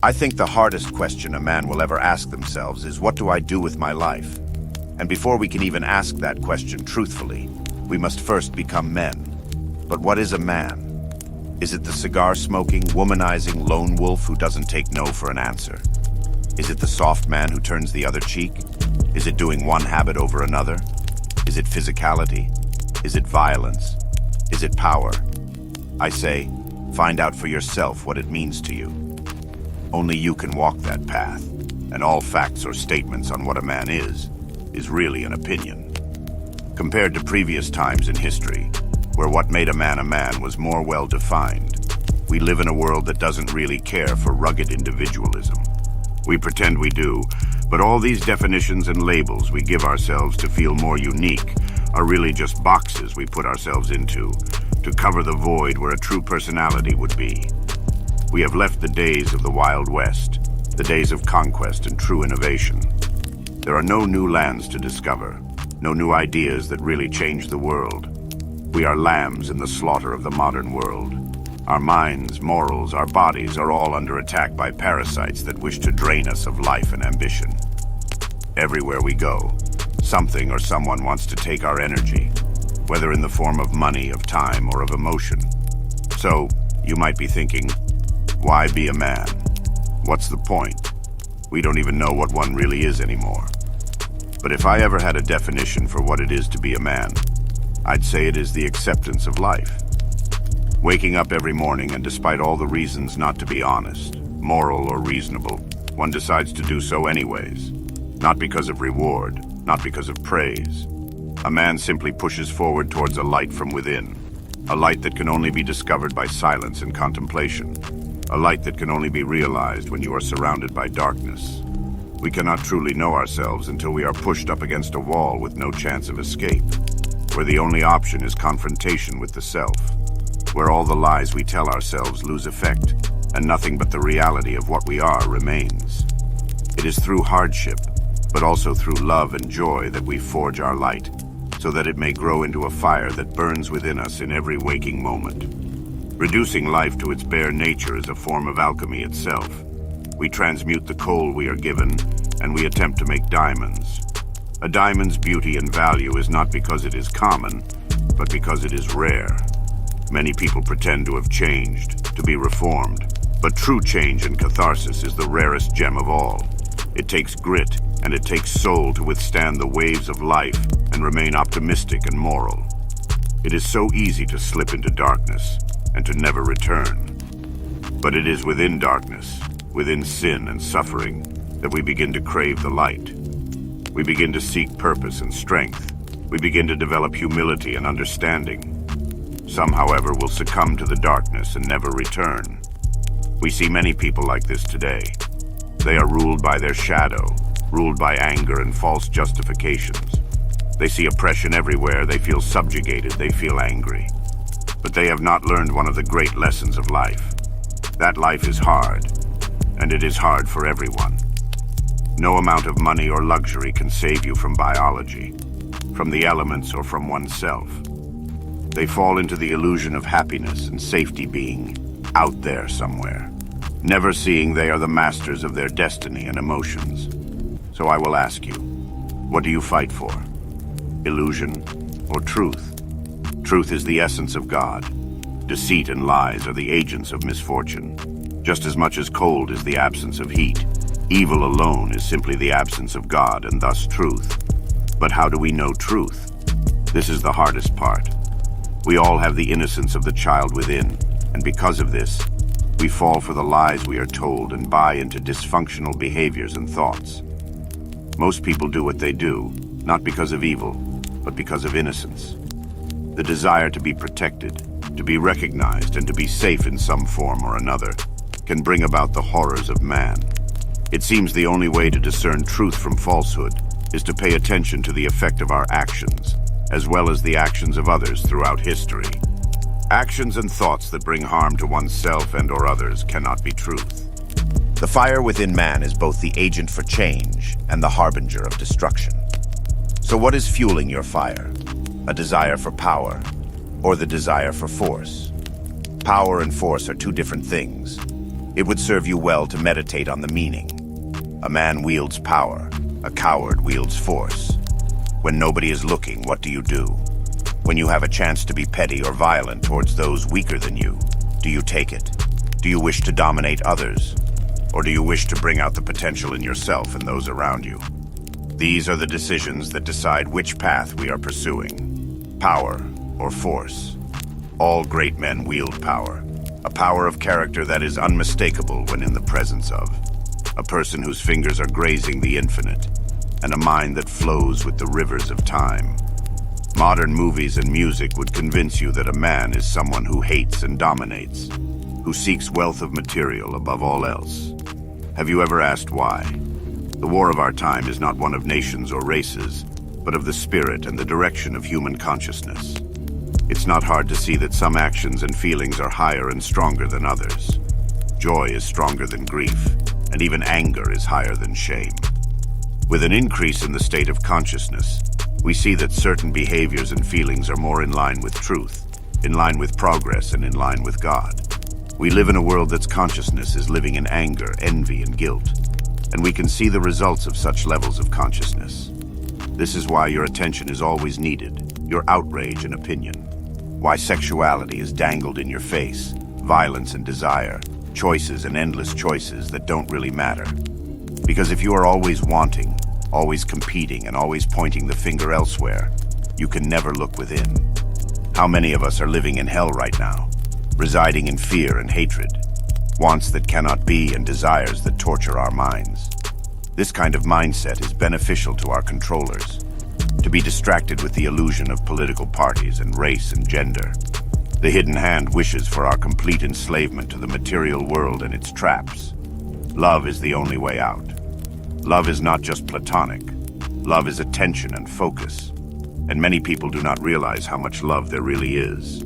I think the hardest question a man will ever ask themselves is, what do I do with my life? And before we can even ask that question truthfully, we must first become men. But what is a man? Is it the cigar-smoking, womanizing lone wolf who doesn't take no for an answer? Is it the soft man who turns the other cheek? Is it doing one habit over another? Is it physicality? Is it violence? Is it power? I say, find out for yourself what it means to you. Only you can walk that path, and all facts or statements on what a man is really an opinion. Compared to previous times in history, where what made a man was more well-defined, we live in a world that doesn't really care for rugged individualism. We pretend we do, but all these definitions and labels we give ourselves to feel more unique are really just boxes we put ourselves into to cover the void where a true personality would be. We have left the days of the Wild West, the days of conquest and true innovation. There are no new lands to discover, no new ideas that really change the world. We are lambs in the slaughter of the modern world. Our minds, morals, our bodies are all under attack by parasites that wish to drain us of life and ambition. Everywhere we go, something or someone wants to take our energy, whether in the form of money, of time, or of emotion. So, you might be thinking, why be a man? What's the point? We don't even know what one really is anymore. But if I ever had a definition for what it is to be a man, I'd say it is the acceptance of life. Waking up every morning and despite all the reasons not to be honest, moral, or reasonable, one decides to do so anyways. Not because of reward, not because of praise. A man simply pushes forward towards a light from within, a light that can only be discovered by silence and contemplation. A light that can only be realized when you are surrounded by darkness. We cannot truly know ourselves until we are pushed up against a wall with no chance of escape, where the only option is confrontation with the self, where all the lies we tell ourselves lose effect, and nothing but the reality of what we are remains. It is through hardship, but also through love and joy that we forge our light, so that it may grow into a fire that burns within us in every waking moment. Reducing life to its bare nature is a form of alchemy itself. We transmute the coal we are given, and we attempt to make diamonds. A diamond's beauty and value is not because it is common, but because it is rare. Many people pretend to have changed, to be reformed, but true change and catharsis is the rarest gem of all. It takes grit, and it takes soul to withstand the waves of life and remain optimistic and moral. It is so easy to slip into darkness, and to never return. But it is within darkness, within sin and suffering, that we begin to crave the light. We begin to seek purpose and strength. We begin to develop humility and understanding. Some, however, will succumb to the darkness and never return. We see many people like this today. They are ruled by their shadow, ruled by anger and false justifications. They see oppression everywhere, they feel subjugated, they feel angry. But they have not learned one of the great lessons of life. That life is hard, and it is hard for everyone. No amount of money or luxury can save you from biology, from the elements, or from oneself. They fall into the illusion of happiness and safety being out there somewhere, never seeing they are the masters of their destiny and emotions. So I will ask you, what do you fight for? Illusion or truth? Truth is the essence of God. Deceit and lies are the agents of misfortune. Just as much as cold is the absence of heat, evil alone is simply the absence of God and thus truth. But how do we know truth? This is the hardest part. We all have the innocence of the child within, and because of this, we fall for the lies we are told and buy into dysfunctional behaviors and thoughts. Most people do what they do, not because of evil, but because of innocence. The desire to be protected, to be recognized, and to be safe in some form or another can bring about the horrors of man. It seems the only way to discern truth from falsehood is to pay attention to the effect of our actions, as well as the actions of others throughout history. Actions and thoughts that bring harm to oneself and/or others cannot be truth. The fire within man is both the agent for change and the harbinger of destruction. So what is fueling your fire? A desire for power, or the desire for force? Power and force are two different things. It would serve you well to meditate on the meaning. A man wields power, a coward wields force. When nobody is looking, what do you do? When you have a chance to be petty or violent towards those weaker than you, do you take it? Do you wish to dominate others? Or do you wish to bring out the potential in yourself and those around you? These are the decisions that decide which path we are pursuing, power or force. All great men wield power, a power of character that is unmistakable when in the presence of, a person whose fingers are grazing the infinite, and a mind that flows with the rivers of time. Modern movies and music would convince you that a man is someone who hates and dominates, who seeks wealth of material above all else. Have you ever asked why? The war of our time is not one of nations or races, but of the spirit and the direction of human consciousness. It's not hard to see that some actions and feelings are higher and stronger than others. Joy is stronger than grief, and even anger is higher than shame. With an increase in the state of consciousness, we see that certain behaviors and feelings are more in line with truth, in line with progress, and in line with God. We live in a world that's consciousness is living in anger, envy, and guilt, and we can see the results of such levels of consciousness. This is why your attention is always needed, your outrage and opinion. Why sexuality is dangled in your face, violence and desire, choices and endless choices that don't really matter. Because if you are always wanting, always competing, and always pointing the finger elsewhere, you can never look within. How many of us are living in hell right now, residing in fear and hatred, wants that cannot be and desires that torture our minds? This kind of mindset is beneficial to our controllers, to be distracted with the illusion of political parties and race and gender. The hidden hand wishes for our complete enslavement to the material world and its traps. Love is the only way out. Love is not just platonic. Love is attention and focus. And many people do not realize how much love there really is.